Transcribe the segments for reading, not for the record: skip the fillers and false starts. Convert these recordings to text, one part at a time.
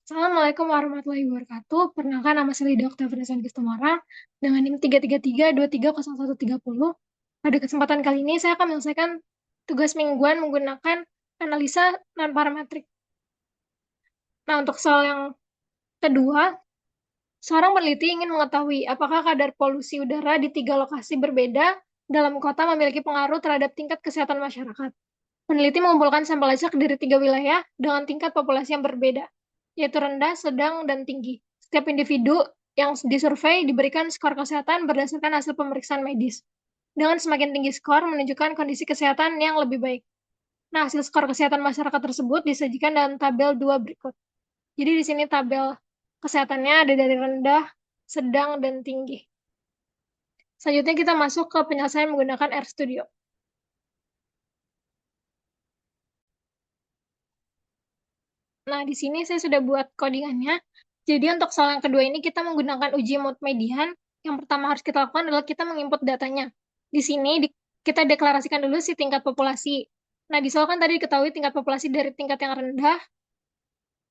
Assalamualaikum warahmatullahi wabarakatuh. Perkenalkan nama saya Lida Oktavia Tumorang dengan NIM 333230130. Pada kesempatan kali ini saya akan menyelesaikan tugas mingguan menggunakan analisa non-parametrik. Nah, untuk soal yang kedua, seorang peneliti ingin mengetahui apakah kadar polusi udara di 3 lokasi berbeda dalam kota memiliki pengaruh terhadap tingkat kesehatan masyarakat. Peneliti mengumpulkan sampel acak dari 3 wilayah dengan tingkat populasi yang berbeda, yaitu rendah, sedang, dan tinggi. Setiap individu yang disurvei diberikan skor kesehatan berdasarkan hasil pemeriksaan medis. Dengan semakin tinggi skor menunjukkan kondisi kesehatan yang lebih baik. Nah, hasil skor kesehatan masyarakat tersebut disajikan dalam tabel 2 berikut. Jadi di sini tabel kesehatannya ada dari rendah, sedang, dan tinggi. Selanjutnya kita masuk ke penyelesaian menggunakan RStudio. Nah, di sini saya sudah buat codingannya. Jadi untuk soal yang kedua ini kita menggunakan uji mood median. Yang pertama harus kita lakukan adalah kita menginput datanya. Di sini kita deklarasikan dulu si tingkat populasi. Nah, di soal kan tadi diketahui tingkat populasi dari tingkat yang rendah,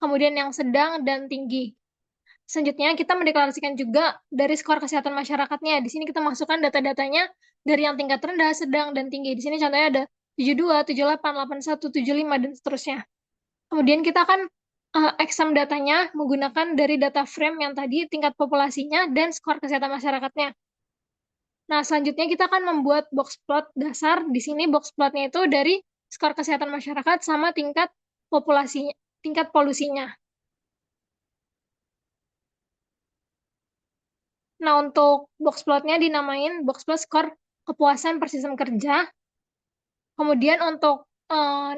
kemudian yang sedang, dan tinggi. Selanjutnya kita mendeklarasikan juga dari skor kesehatan masyarakatnya. Di sini kita masukkan data-datanya dari yang tingkat rendah, sedang, dan tinggi. Di sini contohnya ada 72, 78, 81, 75, dan seterusnya. Kemudian kita akan exam datanya menggunakan dari data frame yang tadi tingkat populasinya dan skor kesehatan masyarakatnya. Nah, selanjutnya kita akan membuat box plot dasar. Di sini box plotnya itu dari skor kesehatan masyarakat sama tingkat populasinya, tingkat polusinya. Nah, untuk box plotnya dinamain box plot skor kepuasan per sistem kerja. Kemudian untuk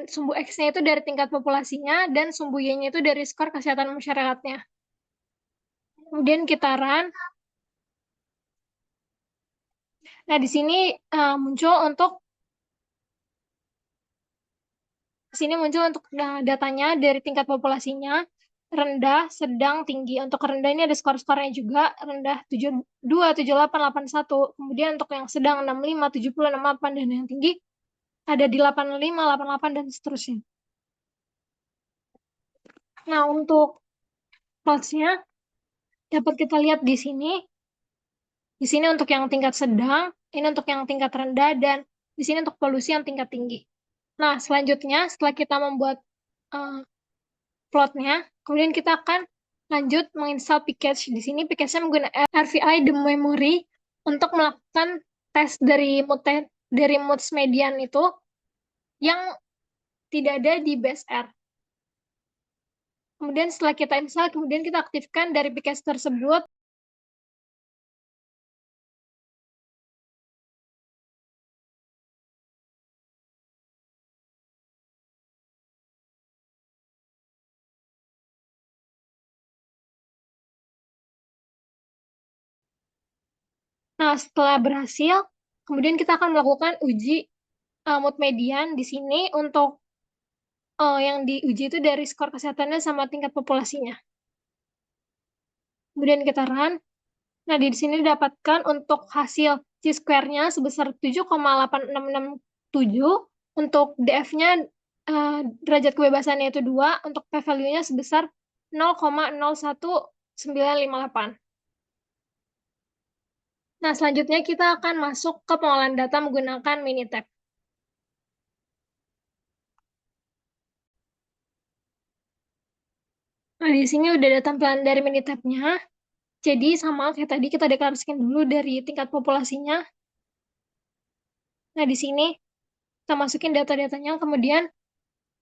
sumbu X-nya itu dari tingkat populasinya dan sumbu Y-nya itu dari skor kesehatan masyarakatnya. Kemudian kita run. Nah, di sini muncul untuk datanya dari tingkat populasinya rendah, sedang, tinggi. Untuk rendah ini ada skor-skornya juga, rendah 72, 78, 81. Kemudian untuk yang sedang 65, 70, 68, dan yang tinggi ada di 85, 88, dan seterusnya. Nah, untuk plots-nya dapat kita lihat di sini. Di sini untuk yang tingkat sedang, ini untuk yang tingkat rendah, dan di sini untuk polusi yang tingkat tinggi. Nah, selanjutnya setelah kita membuat uh, plotnya, kemudian kita akan lanjut menginstal package. Di sini package-nya menggunakan RVI The Memory untuk melakukan tes dari moods median itu yang tidak ada di base R. Kemudian setelah kita install, kemudian kita aktifkan dari package tersebut. Nah, setelah berhasil, kemudian kita akan melakukan uji mood median di sini untuk yang diuji itu dari skor kesehatannya sama tingkat populasinya. Kemudian kita run. Nah, di sini didapatkan untuk hasil C-square-nya sebesar 7,8667, untuk DF-nya derajat kebebasannya itu 2, untuk p-value-nya sebesar 0,01958. Nah, selanjutnya kita akan masuk ke pengolahan data menggunakan Minitab. Nah, di sini udah ada tampilan dari Minitab-nya. Jadi sama kayak tadi kita deklarasikan dulu dari tingkat populasinya. Nah, di sini kita masukin data-datanya, kemudian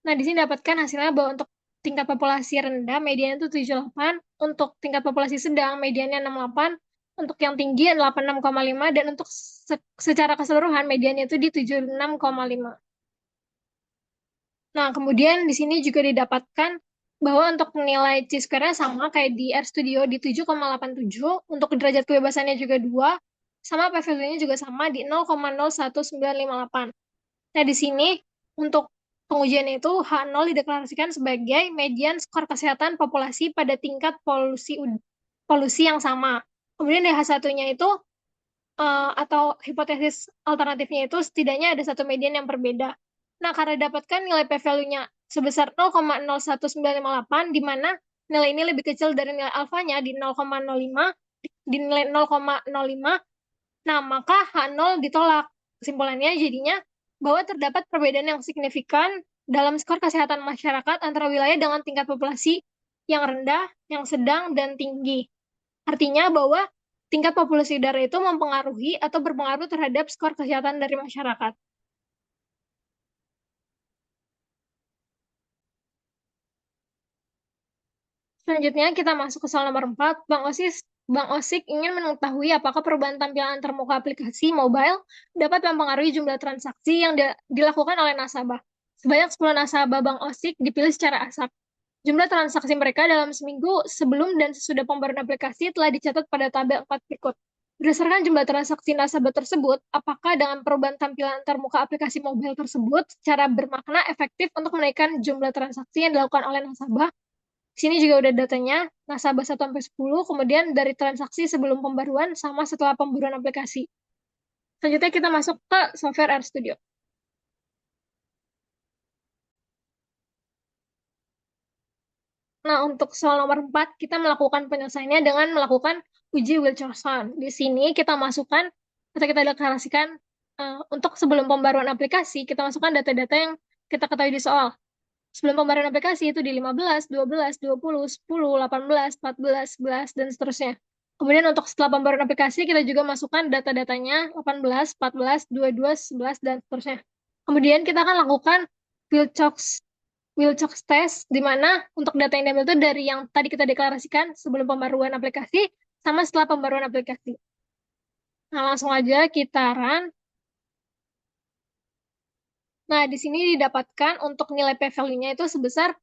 nah di sini dapatkan hasilnya bahwa untuk tingkat populasi rendah mediannya itu 78, untuk tingkat populasi sedang mediannya 68, untuk yang tinggi 86,5, dan untuk secara keseluruhan mediannya itu di 76,5. Nah, kemudian di sini juga didapatkan bahwa untuk nilai C-square-nya sama kayak di RStudio di 7,87, untuk derajat kebebasannya juga 2, sama p-value-nya juga sama di 0,01958. Nah, di sini untuk pengujian itu H0 dideklarasikan sebagai median skor kesehatan populasi pada tingkat polusi yang sama. Kemudian di H1-nya itu atau hipotesis alternatifnya itu setidaknya ada satu median yang berbeda. Nah, karena dapatkan nilai p-value-nya sebesar 0,01958, di mana nilai ini lebih kecil dari nilai alfanya di 0,05, di nilai 0,05, nah maka H0 ditolak. Kesimpulannya jadinya bahwa terdapat perbedaan yang signifikan dalam skor kesehatan masyarakat antara wilayah dengan tingkat populasi yang rendah, yang sedang, dan tinggi. Artinya bahwa tingkat populasi daerah itu mempengaruhi atau berpengaruh terhadap skor kesehatan dari masyarakat. Selanjutnya kita masuk ke soal nomor 4. Bang Osik ingin mengetahui apakah perubahan tampilan antarmuka aplikasi mobile dapat mempengaruhi jumlah transaksi yang dilakukan oleh nasabah. Sebanyak 10 nasabah Bang Osik dipilih secara asap. Jumlah transaksi mereka dalam seminggu sebelum dan sesudah pembaruan aplikasi telah dicatat pada tabel 4 berikut. Berdasarkan jumlah transaksi nasabah tersebut, apakah dengan perubahan tampilan antarmuka aplikasi mobile tersebut secara bermakna efektif untuk menaikkan jumlah transaksi yang dilakukan oleh nasabah? Di sini juga udah datanya, nasabah 1 sampai 10, kemudian dari transaksi sebelum pembaruan sama setelah pembaruan aplikasi. Selanjutnya kita masuk ke software RStudio. Nah, untuk soal nomor 4, kita melakukan penyelesaiannya dengan melakukan uji Wilson. Di sini kita masukkan, atau kita deklarasikan, untuk sebelum pembaruan aplikasi, kita masukkan data-data yang kita ketahui di soal. Sebelum pembaruan aplikasi itu di 15, 12, 20, 10, 18, 14, 11, dan seterusnya. Kemudian untuk setelah pembaruan aplikasi, kita juga masukkan data-datanya 18, 14, 22, 11, dan seterusnya. Kemudian kita akan lakukan Wilcox Wilcox test, di mana untuk data yang diambil itu dari yang tadi kita deklarasikan sebelum pembaruan aplikasi sama setelah pembaruan aplikasi. Nah, langsung aja kita run. Nah, di sini didapatkan untuk nilai p-value-nya itu sebesar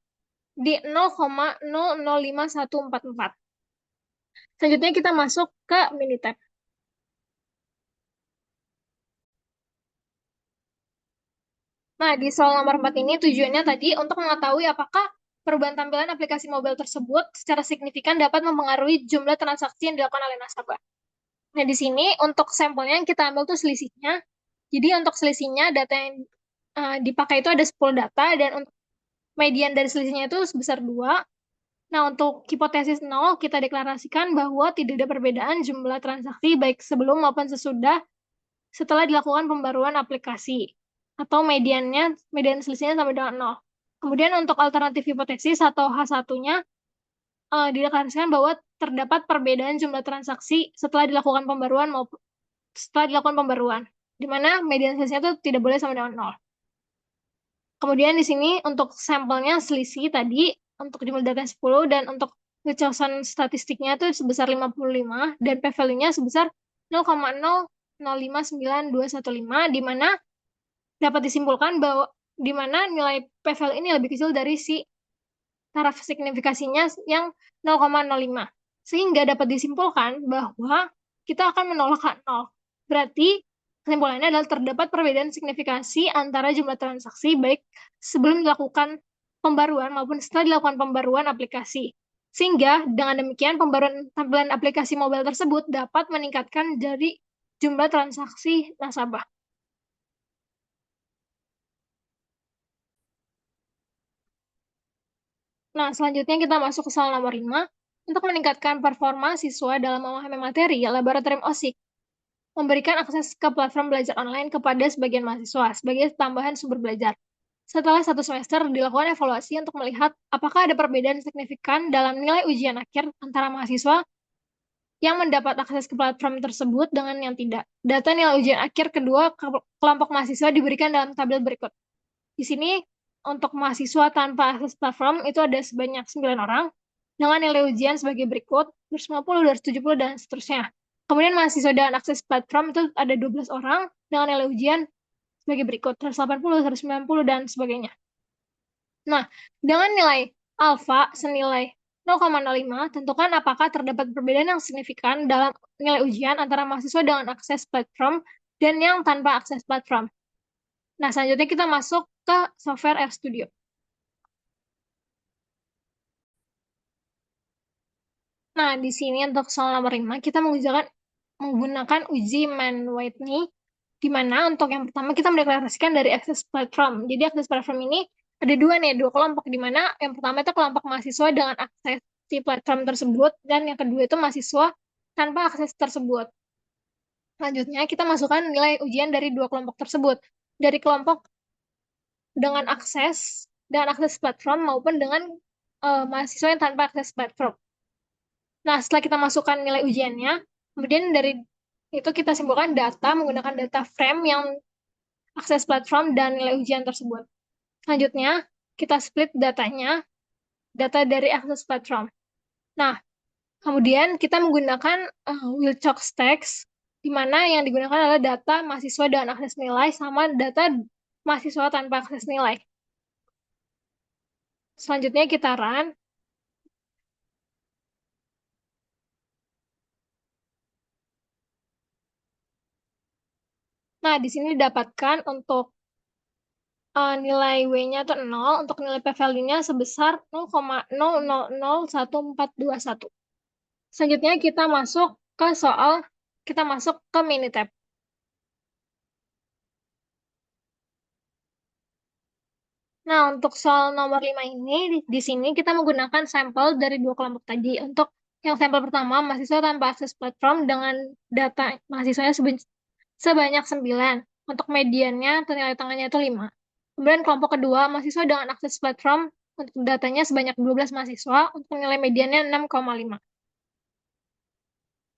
di 0,005144. Selanjutnya kita masuk ke Minitab. Nah, di soal nomor 4 ini tujuannya tadi untuk mengetahui apakah perubahan tampilan aplikasi mobile tersebut secara signifikan dapat mempengaruhi jumlah transaksi yang dilakukan oleh nasabah. Nah, di sini untuk sampelnya yang kita ambil tuh selisihnya. Jadi untuk selisihnya data yang dipakai itu ada 10 data dan untuk median dari selisihnya itu sebesar 2. Nah, untuk hipotesis 0 kita deklarasikan bahwa tidak ada perbedaan jumlah transaksi baik sebelum maupun setelah dilakukan pembaruan aplikasi. Atau median selisihnya sama dengan 0. Kemudian untuk alternatif hipotesis atau H1-nya dideklarasikan bahwa terdapat perbedaan jumlah transaksi setelah dilakukan pembaruan di mana median selisihnya itu tidak boleh sama dengan 0. Kemudian di sini untuk sampelnya selisih tadi untuk jumlah data 10 dan untuk kecocokan statistiknya itu sebesar 55 dan p-value-nya sebesar 0,005915 di mana dapat disimpulkan bahwa di mana nilai p-value ini lebih kecil dari si taraf signifikasinya yang 0,05. Sehingga dapat disimpulkan bahwa kita akan menolak H0. Berarti kesimpulannya adalah terdapat perbedaan signifikasi antara jumlah transaksi baik sebelum dilakukan pembaruan maupun setelah dilakukan pembaruan aplikasi. Sehingga dengan demikian pembaruan tampilan aplikasi mobile tersebut dapat meningkatkan dari jumlah transaksi nasabah. Nah, selanjutnya kita masuk ke soal nomor 5. Untuk meningkatkan performa siswa dalam memahami materi, Laboratorium OSIK memberikan akses ke platform belajar online kepada sebagian mahasiswa sebagai tambahan sumber belajar. Setelah 1 semester, dilakukan evaluasi untuk melihat apakah ada perbedaan signifikan dalam nilai ujian akhir antara mahasiswa yang mendapat akses ke platform tersebut dengan yang tidak. Data nilai ujian akhir kedua kelompok mahasiswa diberikan dalam tabel berikut. Di sini, untuk mahasiswa tanpa akses platform itu ada sebanyak 9 orang, dengan nilai ujian sebagai berikut, 250, 270, dan seterusnya. Kemudian mahasiswa dengan akses platform itu ada 12 orang, dengan nilai ujian sebagai berikut, 180, 190, dan sebagainya. Nah, dengan nilai alfa senilai 0,05, tentukan apakah terdapat perbedaan yang signifikan dalam nilai ujian antara mahasiswa dengan akses platform dan yang tanpa akses platform. Nah, selanjutnya kita masuk ke software RStudio. Nah, di sini untuk soal nomor 5, kita menggunakan uji Mann-Whitney, di mana untuk yang pertama kita mendeklarasikan dari akses platform. Jadi akses platform ini ada dua kelompok, di mana yang pertama itu kelompok mahasiswa dengan akses si platform tersebut, dan yang kedua itu mahasiswa tanpa akses tersebut. Selanjutnya, kita masukkan nilai ujian dari dua kelompok tersebut. Dari kelompok dengan akses platform maupun dengan mahasiswa yang tanpa akses platform. Nah, setelah kita masukkan nilai ujiannya, kemudian dari itu kita simpulkan data menggunakan data frame yang akses platform dan nilai ujian tersebut. Selanjutnya, kita split datanya, data dari akses platform. Nah, kemudian kita menggunakan Wilcox text, di mana yang digunakan adalah data mahasiswa dengan akses nilai sama data mahasiswa tanpa akses nilai. Selanjutnya kita run. Nah, di sini didapatkan untuk nilai W-nya itu 0, untuk nilai p-value-nya sebesar 0,00011421. Selanjutnya kita masuk ke Minitab. Nah, untuk soal nomor 5 ini, di sini kita menggunakan sampel dari dua kelompok tadi. Untuk yang sampel pertama, mahasiswa tanpa akses platform dengan data mahasiswanya sebanyak 9. Untuk mediannya atau nilai tengahnya itu 5. Kemudian kelompok kedua, mahasiswa dengan akses platform untuk datanya sebanyak 12 mahasiswa, untuk nilai mediannya 6,5.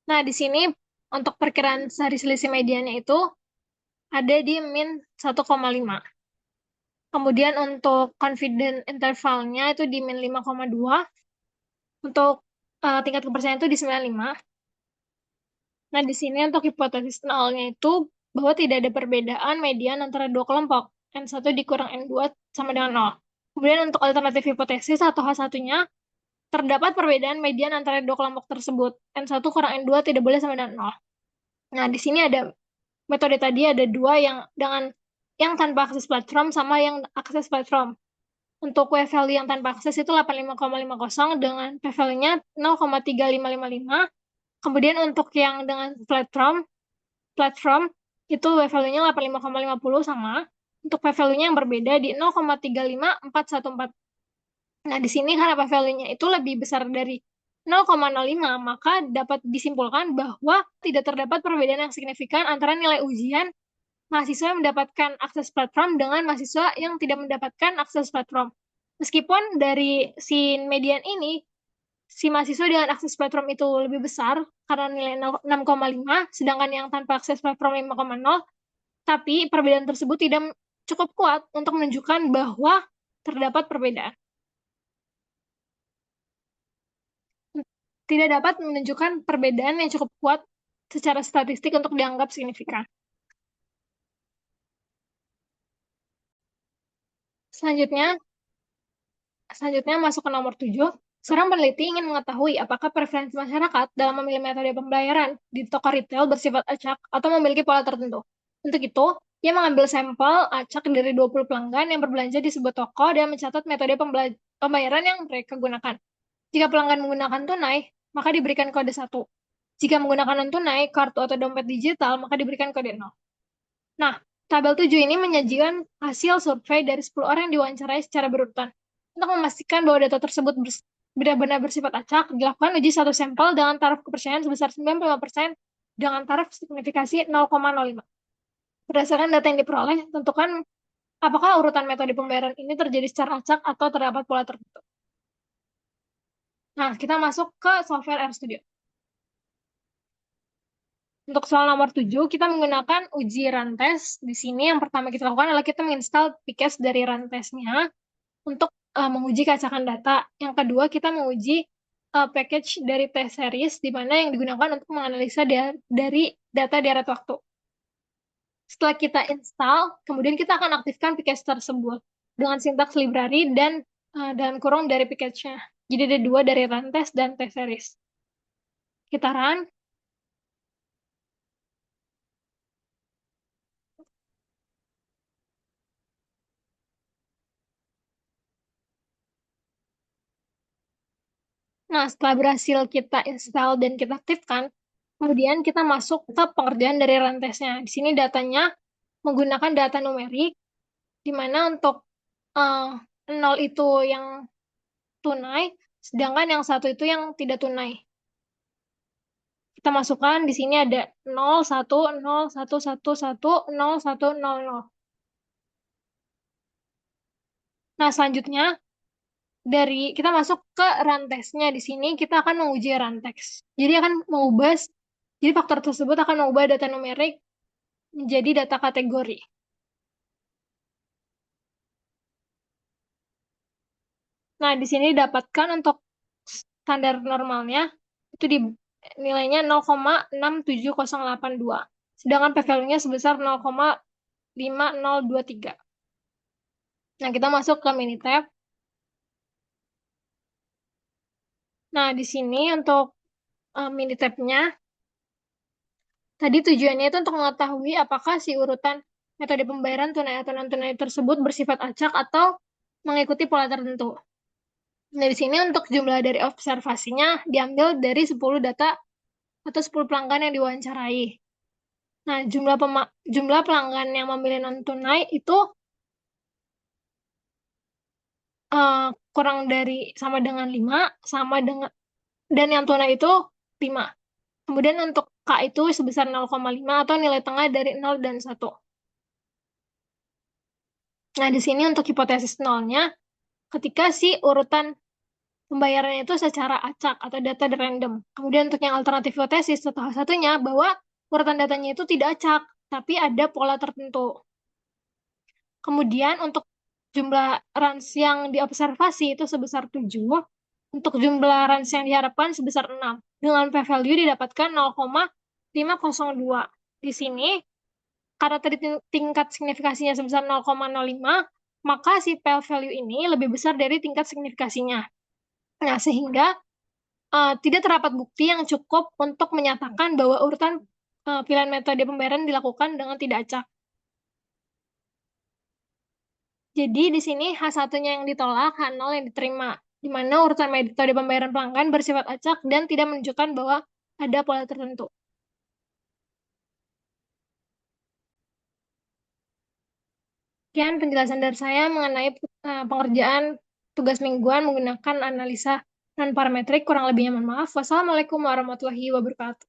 Nah, di sini untuk perkiraan sehari selisih mediannya itu ada di min 1,5. Kemudian untuk confident intervalnya itu di min 5,2. Untuk tingkat kepercayaan itu di 95. Nah, di sini untuk hipotesis nolnya itu bahwa tidak ada perbedaan median antara dua kelompok. N1 dikurang N2 sama dengan 0. Kemudian untuk alternatif hipotesis atau H1-nya, terdapat perbedaan median antara dua kelompok tersebut. N1 kurang N2 tidak boleh sama dengan 0. Nah, di sini ada metode tadi ada dua yang tanpa akses platform sama yang akses platform. Untuk p-value yang tanpa akses itu 85,50 dengan p-value-nya 0,3555. Kemudian untuk yang dengan platform itu p-value-nya 85,50 sama. Untuk p-value-nya yang berbeda di 0,35414. Nah, di sini karena p-value-nya itu lebih besar dari 0,05, maka dapat disimpulkan bahwa tidak terdapat perbedaan yang signifikan antara nilai ujian mahasiswa yang mendapatkan akses platform dengan mahasiswa yang tidak mendapatkan akses platform. Meskipun dari si median ini, si mahasiswa dengan akses platform itu lebih besar karena nilai 6,5, sedangkan yang tanpa akses platform 5,0, tapi perbedaan tersebut tidak cukup kuat untuk menunjukkan bahwa terdapat perbedaan. Tidak dapat menunjukkan perbedaan yang cukup kuat secara statistik untuk dianggap signifikan. Selanjutnya, Selanjutnya masuk ke nomor 7. Seorang peneliti ingin mengetahui apakah preferensi masyarakat dalam memilih metode pembayaran di toko retail bersifat acak atau memiliki pola tertentu. Untuk itu, ia mengambil sampel acak dari 20 pelanggan yang berbelanja di sebuah toko dan mencatat metode pembayaran yang mereka gunakan. Jika pelanggan menggunakan tunai, maka diberikan kode 1. Jika menggunakan non-tunai, kartu atau dompet digital, maka diberikan kode 0. Nah, tabel 7 ini menyajikan hasil survei dari 10 orang yang diwawancarai secara berurutan. Untuk memastikan bahwa data tersebut benar-benar bersifat acak, dilakukan uji satu sampel dengan taraf kepercayaan sebesar 95% dengan taraf signifikasi 0,05. Berdasarkan data yang diperoleh, tentukan apakah urutan metode pembayaran ini terjadi secara acak atau terdapat pola tertentu. Nah, kita masuk ke software RStudio. Untuk soal nomor 7, kita menggunakan uji runTest. Di sini yang pertama kita lakukan adalah kita menginstal Pcast dari runTest-nya untuk menguji keacakan data. Yang kedua, kita menguji package dari test series, di mana yang digunakan untuk menganalisa dari data di arah waktu. Setelah kita install, kemudian kita akan aktifkan Pcast tersebut dengan sintaks library dan dalam kurung dari package-nya. Jadi ada dua dari runTest dan test series. Kita run. Nah, setelah berhasil kita install dan kita aktifkan, kemudian kita masuk ke pengerjaan dari rantesnya. Di sini datanya menggunakan data numerik, di mana untuk 0 itu yang tunai, Sedangkan yang satu itu yang tidak tunai. Kita masukkan di sini ada 0, 1, 0, 1, 1, 1, 0, 1, 0, 0. Nah, selanjutnya kita masuk ke run-test-nya. Di sini kita akan menguji run-test. Jadi faktor tersebut akan mengubah data numerik menjadi data kategori. Nah, di sini didapatkan untuk standar normalnya itu di nilainya 0,67082. Sedangkan p-value-nya sebesar 0,5023. Nah, kita masuk ke Minitab. Nah, di sini untuk Minitab-nya, tadi tujuannya itu untuk mengetahui apakah si urutan metode pembayaran tunai atau non-tunai tersebut bersifat acak atau mengikuti pola tertentu. Nah, di sini untuk jumlah dari observasinya diambil dari 10 data atau 10 pelanggan yang diwawancarai. Nah, jumlah pelanggan yang memilih non-tunai itu kurang dari sama dengan 5, dan yang tunai itu 5. Kemudian untuk K itu sebesar 0,5 atau nilai tengah dari 0 dan 1. Nah, di sini untuk hipotesis nolnya, ketika si urutan pembayarannya itu secara acak atau data random. Kemudian untuk yang alternatif hipotesis, salah satunya bahwa urutan datanya itu tidak acak, tapi ada pola tertentu. Kemudian untuk jumlah runs yang diobservasi itu sebesar 7, untuk jumlah runs yang diharapkan sebesar 6. Dengan p-value didapatkan 0,502. Di sini, karena tadi tingkat signifikasinya sebesar 0,05, maka si p-value ini lebih besar dari tingkat signifikasinya. Nah, sehingga tidak terdapat bukti yang cukup untuk menyatakan bahwa urutan pilihan metode pembayaran dilakukan dengan tidak acak. Jadi di sini H1-nya yang ditolak, H0 yang diterima, di mana urutan metode pembayaran pelanggan bersifat acak dan tidak menunjukkan bahwa ada pola tertentu. Sekian penjelasan dari saya mengenai pengerjaan tugas mingguan menggunakan analisa non-parametrik. Kurang lebihnya mohon maaf. Wassalamualaikum warahmatullahi wabarakatuh.